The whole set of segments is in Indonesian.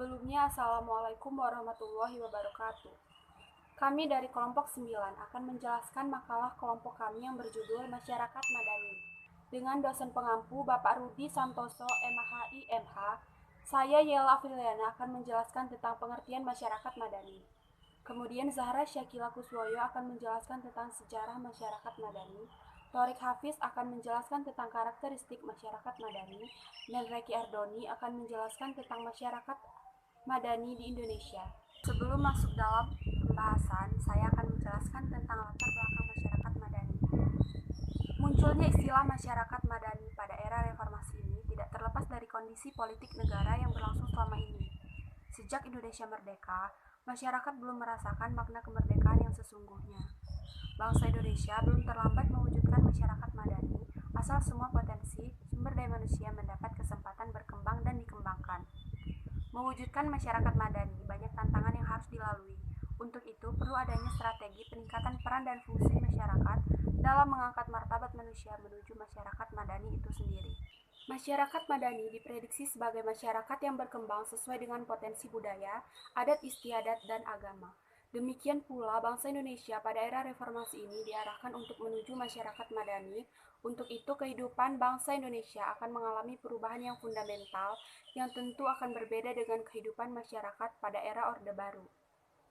Sebelumnya, Assalamualaikum warahmatullahi wabarakatuh. Kami dari kelompok 9 akan menjelaskan makalah kelompok kami yang berjudul Masyarakat Madani. Dengan dosen pengampu Bapak Rudi Santoso, MHI, MH, saya Yela Afiliana akan menjelaskan tentang pengertian masyarakat madani. Kemudian Zahra Syakila Kuswoyo akan menjelaskan tentang sejarah masyarakat madani. Torik Hafiz akan menjelaskan tentang karakteristik masyarakat madani, dan Reki Ardoni akan menjelaskan tentang masyarakat madani di Indonesia. Sebelum masuk dalam pembahasan, saya akan menjelaskan tentang latar belakang masyarakat madani. Munculnya istilah masyarakat madani pada era reformasi ini tidak terlepas dari kondisi politik negara yang berlangsung selama ini. Sejak Indonesia merdeka, masyarakat belum merasakan makna kemerdekaan yang sesungguhnya. Bangsa Indonesia belum terlambat mewujudkan masyarakat madani, asal semua potensi sumber daya manusia mendapat kesempatan berkembang dan dikembangkan. Mewujudkan masyarakat madani banyak tantangan yang harus dilalui. Untuk itu, perlu adanya strategi peningkatan peran dan fungsi masyarakat dalam mengangkat martabat manusia menuju masyarakat madani itu sendiri. Masyarakat madani diprediksi sebagai masyarakat yang berkembang sesuai dengan potensi budaya, adat istiadat, dan agama. Demikian pula, bangsa Indonesia pada era reformasi ini diarahkan untuk menuju masyarakat madani. Untuk itu, kehidupan bangsa Indonesia akan mengalami perubahan yang fundamental yang tentu akan berbeda dengan kehidupan masyarakat pada era Orde Baru.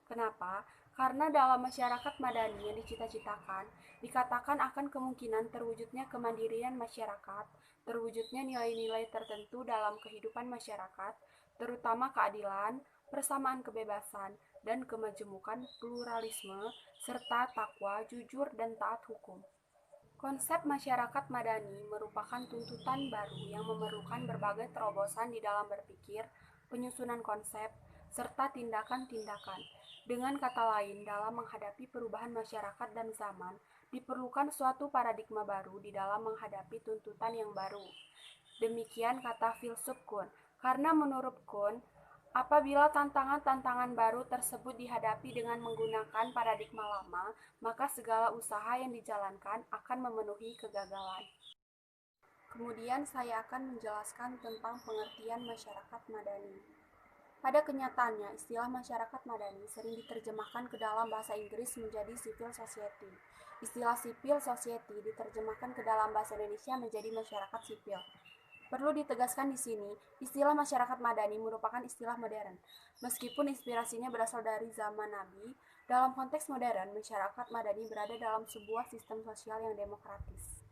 Kenapa? Karena dalam masyarakat madani yang dicita-citakan, dikatakan akan kemungkinan terwujudnya kemandirian masyarakat, terwujudnya nilai-nilai tertentu dalam kehidupan masyarakat, terutama keadilan, persamaan kebebasan, dan kemajemukan pluralisme, serta takwa, jujur, dan taat hukum. Konsep masyarakat madani merupakan tuntutan baru yang memerlukan berbagai terobosan di dalam berpikir, penyusunan konsep, serta tindakan-tindakan. Dengan kata lain, dalam menghadapi perubahan masyarakat dan zaman, diperlukan suatu paradigma baru di dalam menghadapi tuntutan yang baru. Demikian kata filsuf Kuhn. Karena menurut Kuhn, apabila tantangan-tantangan baru tersebut dihadapi dengan menggunakan paradigma lama, maka segala usaha yang dijalankan akan memenuhi kegagalan. Kemudian saya akan menjelaskan tentang pengertian masyarakat madani. Pada kenyataannya, istilah masyarakat madani sering diterjemahkan ke dalam bahasa Inggris menjadi civil society. Istilah civil society diterjemahkan ke dalam bahasa Indonesia menjadi masyarakat sipil. Perlu ditegaskan di sini, istilah masyarakat madani merupakan istilah modern. Meskipun inspirasinya berasal dari zaman Nabi, dalam konteks modern, masyarakat madani berada dalam sebuah sistem sosial yang demokratis.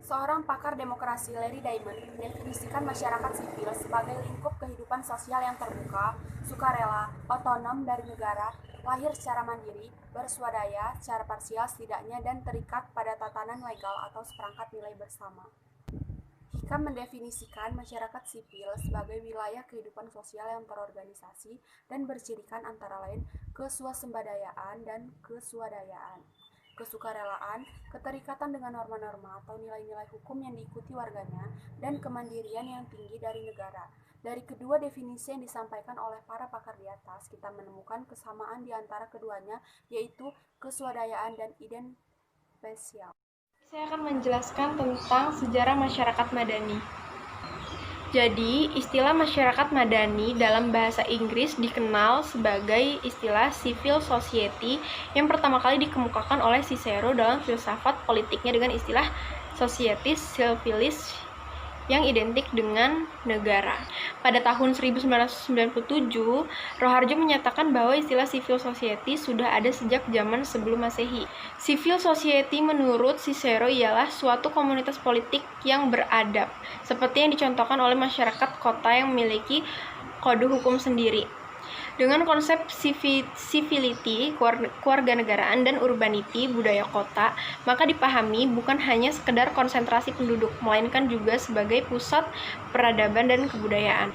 Seorang pakar demokrasi, Larry Diamond, mendefinisikan masyarakat sipil sebagai lingkup kehidupan sosial yang terbuka, sukarela, otonom dari negara, lahir secara mandiri, berswadaya, secara parsial setidaknya, dan terikat pada tatanan legal atau seperangkat nilai bersama. Hikam mendefinisikan masyarakat sipil sebagai wilayah kehidupan sosial yang terorganisasi dan bercirikan antara lain kesuasembadayaan dan keswadayaan, kesukarelaan, keterikatan dengan norma-norma atau nilai-nilai hukum yang diikuti warganya, dan kemandirian yang tinggi dari negara. Dari kedua definisi yang disampaikan oleh para pakar di atas, kita menemukan kesamaan di antara keduanya, yaitu keswadayaan dan identitas. Saya akan menjelaskan tentang sejarah masyarakat madani. Jadi, istilah masyarakat madani dalam bahasa Inggris dikenal sebagai istilah civil society yang pertama kali dikemukakan oleh Cicero dalam filsafat politiknya dengan istilah societas civilis yang identik dengan negara. Pada tahun 1997, Roharjo menyatakan bahwa istilah civil society sudah ada sejak zaman sebelum Masehi. Civil society menurut Cicero ialah suatu komunitas politik yang beradab, seperti yang dicontohkan oleh masyarakat kota yang memiliki kode hukum sendiri. Dengan konsep civility, kewarganegaraan, dan urbanity, budaya kota, maka dipahami bukan hanya sekedar konsentrasi penduduk, melainkan juga sebagai pusat peradaban dan kebudayaan.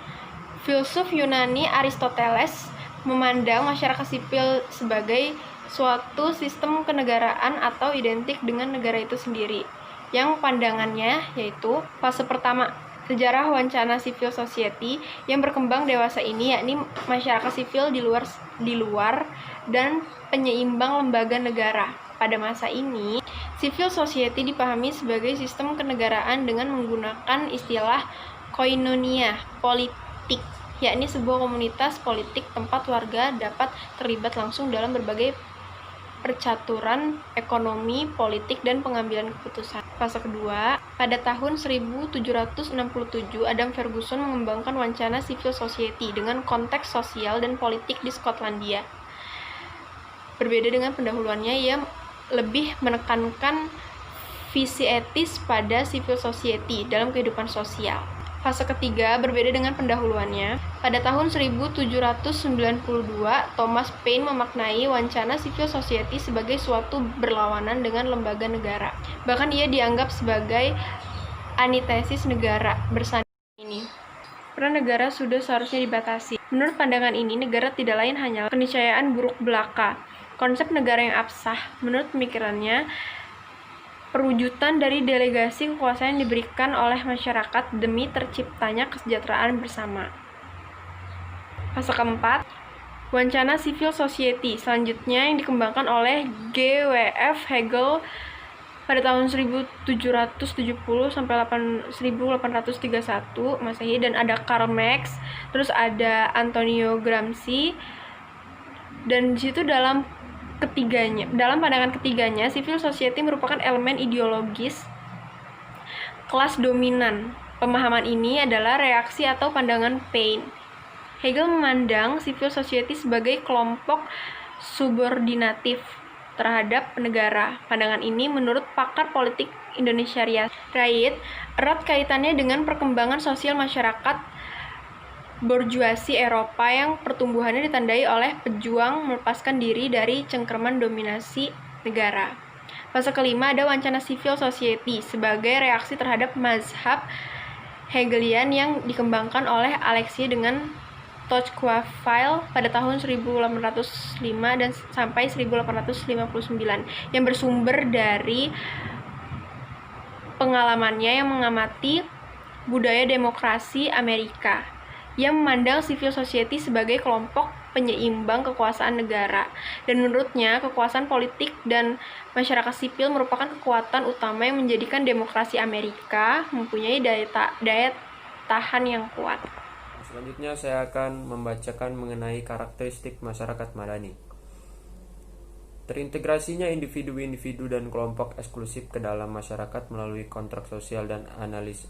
Filsuf Yunani Aristoteles memandang masyarakat sipil sebagai suatu sistem kenegaraan atau identik dengan negara itu sendiri, yang pandangannya yaitu fase pertama, sejarah wacana civil society yang berkembang dewasa ini, yakni masyarakat sipil di luar dan penyeimbang lembaga negara. Pada masa ini, civil society dipahami sebagai sistem kenegaraan dengan menggunakan istilah koinonia politik yakni sebuah komunitas politik tempat warga dapat terlibat langsung dalam berbagai percaturan ekonomi, politik, dan pengambilan keputusan. Fase kedua, pada tahun 1767, Adam Ferguson mengembangkan wacana civil society dengan konteks sosial dan politik di Skotlandia. Berbeda dengan pendahuluannya, ia lebih menekankan visi etis pada civil society dalam kehidupan sosial. Fase ketiga berbeda dengan pendahuluannya. Pada tahun 1792, Thomas Paine memaknai wacana civil society sebagai suatu berlawanan dengan lembaga negara. Bahkan ia dianggap sebagai antitesis negara bersanding ini. Peran negara sudah seharusnya dibatasi. Menurut pandangan ini, negara tidak lain hanyalah keniscayaan buruk belaka. Konsep negara yang absah, menurut pemikirannya, perwujudan dari delegasi kekuasaan yang diberikan oleh masyarakat demi terciptanya kesejahteraan bersama. Fase keempat, wacana civil society selanjutnya yang dikembangkan oleh G.W.F. Hegel pada tahun 1770 sampai 1831 Masehi, dan ada Karl Marx, terus ada Antonio Gramsci, dan di situ dalam pandangan ketiganya, civil society merupakan elemen ideologis kelas dominan. Pemahaman ini adalah reaksi atau pandangan Paine. Hegel memandang civil society sebagai kelompok subordinatif terhadap negara. Pandangan ini menurut pakar politik Indonesia Rait erat kaitannya dengan perkembangan sosial masyarakat borjuasi Eropa yang pertumbuhannya ditandai oleh pejuang melepaskan diri dari cengkeraman dominasi negara. Fase kelima ada wacana civil society sebagai reaksi terhadap mazhab Hegelian yang dikembangkan oleh Alexis dengan Tocqueville pada tahun 1805 dan sampai 1859 yang bersumber dari pengalamannya yang mengamati budaya demokrasi Amerika, yang memandang civil society sebagai kelompok penyeimbang kekuasaan negara, dan menurutnya kekuasaan politik dan masyarakat sipil merupakan kekuatan utama yang menjadikan demokrasi Amerika mempunyai daya tahan yang kuat. Selanjutnya saya akan membacakan mengenai karakteristik masyarakat madani. Terintegrasinya individu-individu dan kelompok eksklusif ke dalam masyarakat melalui kontrak sosial dan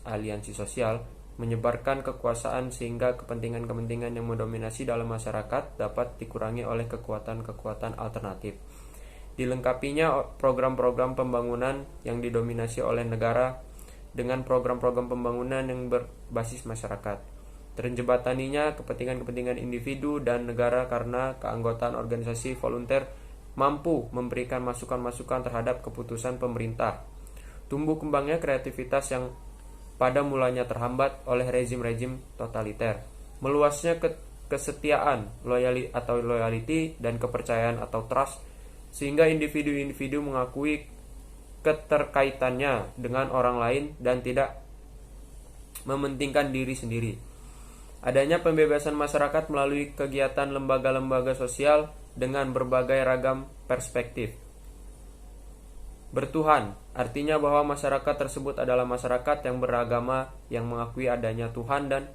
aliansi sosial menyebarkan kekuasaan sehingga kepentingan-kepentingan yang mendominasi dalam masyarakat dapat dikurangi oleh kekuatan-kekuatan alternatif. Dilengkapinya program-program pembangunan yang didominasi oleh negara dengan program-program pembangunan yang berbasis masyarakat. Terjembataninya kepentingan-kepentingan individu dan negara karena keanggotaan organisasi volunteer mampu memberikan masukan-masukan terhadap keputusan pemerintah. Tumbuh kembangnya kreativitas yang pada mulanya terhambat oleh rezim-rezim totaliter. Meluasnya kesetiaan, loyalty dan kepercayaan atau trust, sehingga individu-individu mengakui keterkaitannya dengan orang lain dan tidak mementingkan diri sendiri. Adanya pembebasan masyarakat melalui kegiatan lembaga-lembaga sosial dengan berbagai ragam perspektif. Bertuhan, artinya bahwa masyarakat tersebut adalah masyarakat yang beragama yang mengakui adanya Tuhan dan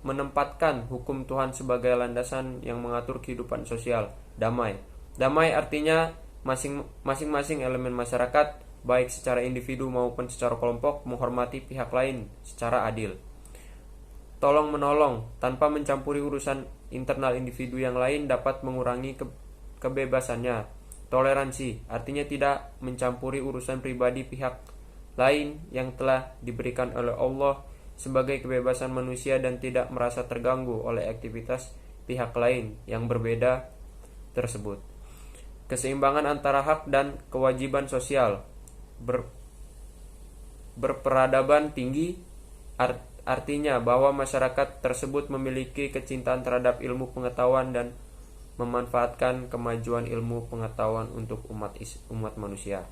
menempatkan hukum Tuhan sebagai landasan yang mengatur kehidupan sosial. Damai. Damai artinya masing-masing elemen masyarakat, baik secara individu maupun secara kelompok, menghormati pihak lain secara adil. Tolong menolong tanpa mencampuri urusan internal individu yang lain dapat mengurangi kebebasannya. Toleransi artinya tidak mencampuri urusan pribadi pihak lain yang telah diberikan oleh Allah sebagai kebebasan manusia dan tidak merasa terganggu oleh aktivitas pihak lain yang berbeda tersebut. Keseimbangan antara hak dan kewajiban sosial. Berperadaban tinggi artinya bahwa masyarakat tersebut memiliki kecintaan terhadap ilmu pengetahuan dan memanfaatkan kemajuan ilmu pengetahuan untuk umat manusia.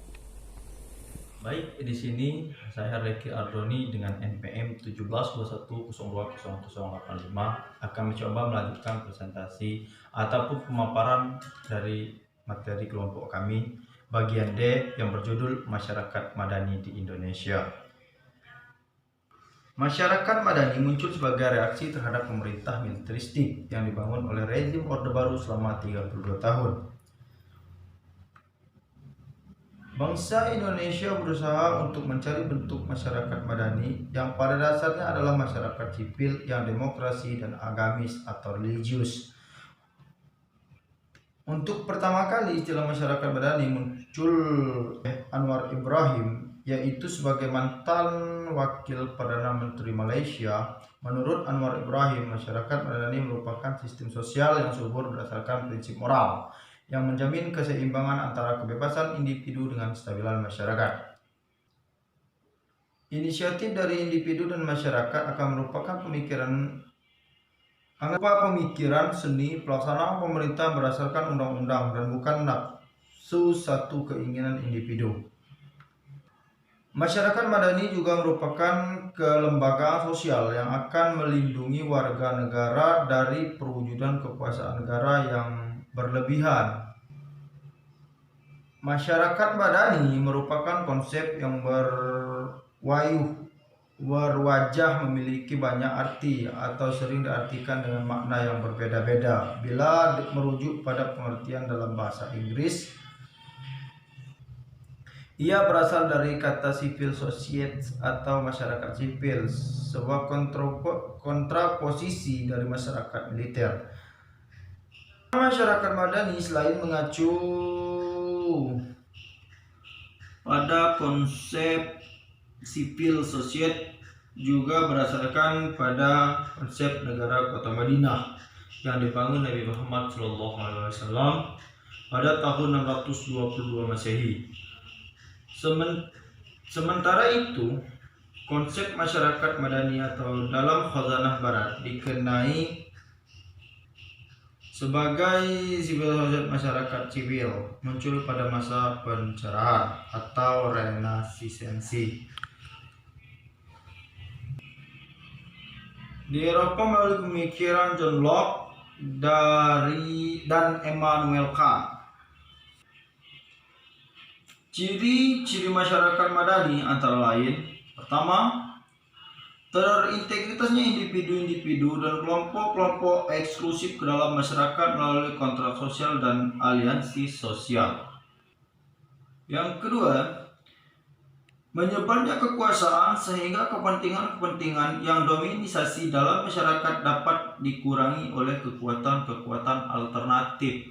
Baik, di sini saya Reki Ardoni dengan NPM 1721020085 akan mencoba melanjutkan presentasi ataupun pemaparan dari materi kelompok kami bagian D yang berjudul Masyarakat Madani di Indonesia. Masyarakat Madani muncul sebagai reaksi terhadap pemerintah militeristik yang dibangun oleh rezim Orde Baru selama 32 tahun. Bangsa Indonesia berusaha untuk mencari bentuk masyarakat Madani yang pada dasarnya adalah masyarakat sipil yang demokrasi dan agamis atau religius. Untuk pertama kali istilah masyarakat Madani muncul Anwar Ibrahim, yaitu sebagai mantan wakil Perdana Menteri Malaysia. Menurut Anwar Ibrahim, masyarakat Madani merupakan sistem sosial yang subur berdasarkan prinsip moral yang menjamin keseimbangan antara kebebasan individu dengan kestabilan masyarakat. Inisiatif dari individu dan masyarakat akan merupakan pemikiran seni pelaksanaan pemerintah berdasarkan undang-undang dan bukan nafsu satu keinginan individu. Masyarakat Madani juga merupakan kelembagaan sosial yang akan melindungi warga negara dari perwujudan kekuasaan negara yang berlebihan. Masyarakat Madani merupakan konsep yang berwajah memiliki banyak arti atau sering diartikan dengan makna yang berbeda-beda. Bila merujuk pada pengertian dalam bahasa Inggris, ia berasal dari kata civil society atau masyarakat sipil, sebuah kontraposisi dari masyarakat militer. Masyarakat Madani selain mengacu pada konsep civil society juga berdasarkan pada konsep negara kota Madinah yang dibangun Nabi Muhammad SAW pada tahun 622 Masehi. Sementara itu, konsep masyarakat Madani atau dalam khazanah barat dikenai sebagai civil society, masyarakat sipil, muncul pada masa pencerahan atau Renaissance di Eropa melalui pemikiran John Locke dan Immanuel Kant. Ciri-ciri masyarakat Madani antara lain: pertama, terintegritasnya individu-individu dan kelompok-kelompok eksklusif ke dalam masyarakat melalui kontrak sosial dan aliansi sosial. Yang kedua, menyebarnya kekuasaan sehingga kepentingan-kepentingan yang dominisasi dalam masyarakat dapat dikurangi oleh kekuatan-kekuatan alternatif.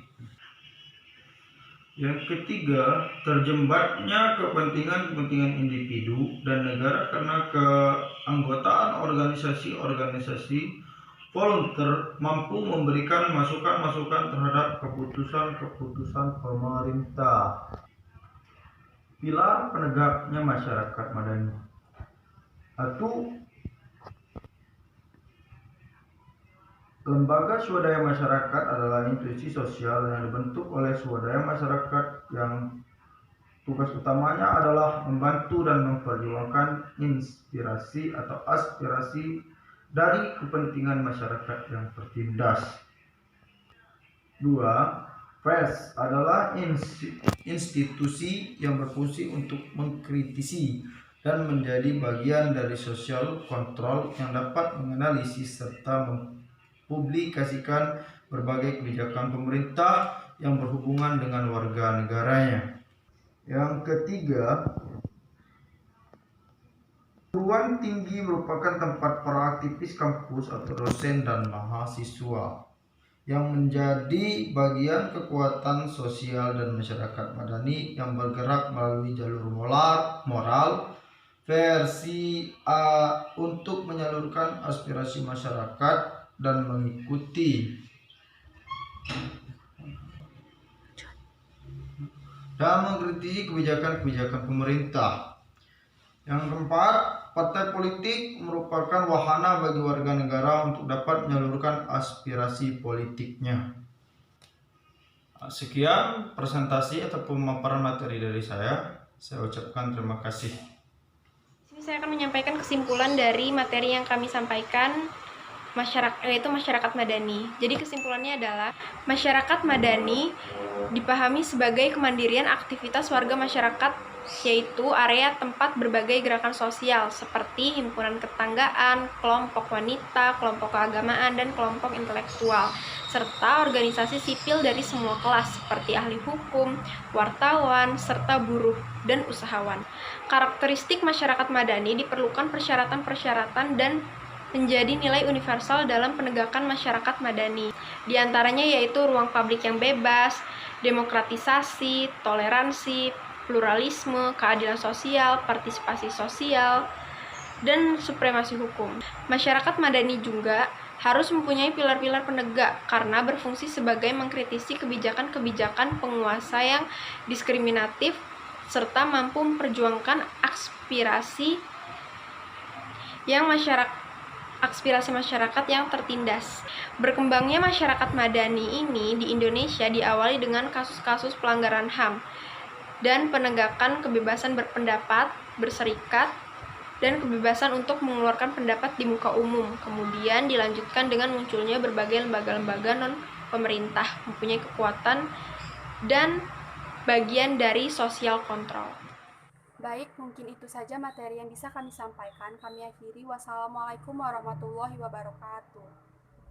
Yang ketiga, terjembatnya kepentingan-kepentingan individu dan negara karena keanggotaan organisasi-organisasi volunteer mampu memberikan masukan-masukan terhadap keputusan-keputusan pemerintah. Pilar penegaknya masyarakat Madani. Lembaga swadaya masyarakat adalah institusi sosial yang dibentuk oleh swadaya masyarakat yang tugas utamanya adalah membantu dan memperjuangkan inspirasi atau aspirasi dari kepentingan masyarakat yang tertindas. 2. Pers adalah institusi yang berfungsi untuk mengkritisi dan menjadi bagian dari social control yang dapat menganalisis serta publikasikan berbagai kebijakan pemerintah yang berhubungan dengan warga negaranya. Yang ketiga, perguruan tinggi merupakan tempat para aktivis kampus atau dosen dan mahasiswa yang menjadi bagian kekuatan sosial dan masyarakat Madani yang bergerak melalui jalur moral versi A untuk menyalurkan aspirasi masyarakat dan mengikuti dan mengkritisi kebijakan-kebijakan pemerintah. Yang keempat, partai politik merupakan wahana bagi warga negara untuk dapat menyalurkan aspirasi politiknya. Sekian presentasi atau pemaparan materi dari saya. Saya ucapkan terima kasih. Saya akan menyampaikan kesimpulan dari materi yang kami sampaikan. yaitu masyarakat madani. Jadi kesimpulannya adalah masyarakat madani dipahami sebagai kemandirian aktivitas warga masyarakat, yaitu area tempat berbagai gerakan sosial seperti himpunan ketanggaan, kelompok wanita, kelompok keagamaan, dan kelompok intelektual, serta organisasi sipil dari semua kelas seperti ahli hukum, wartawan, serta buruh dan usahawan. Karakteristik masyarakat madani diperlukan persyaratan-persyaratan dan menjadi nilai universal dalam penegakan masyarakat madani. Di antaranya yaitu ruang publik yang bebas, demokratisasi, toleransi, pluralisme, keadilan sosial, partisipasi sosial, dan supremasi hukum. Masyarakat madani juga harus mempunyai pilar-pilar penegak karena berfungsi sebagai mengkritisi kebijakan-kebijakan penguasa yang diskriminatif serta mampu memperjuangkan aspirasi masyarakat yang tertindas. Berkembangnya masyarakat madani ini di Indonesia diawali dengan kasus-kasus pelanggaran HAM dan penegakan kebebasan berpendapat, berserikat, dan kebebasan untuk mengeluarkan pendapat di muka umum. Kemudian dilanjutkan dengan munculnya berbagai lembaga-lembaga non-pemerintah mempunyai kekuatan dan bagian dari sosial kontrol. Baik, mungkin itu saja materi yang bisa kami sampaikan. Kami akhiri. Wassalamualaikum warahmatullahi wabarakatuh.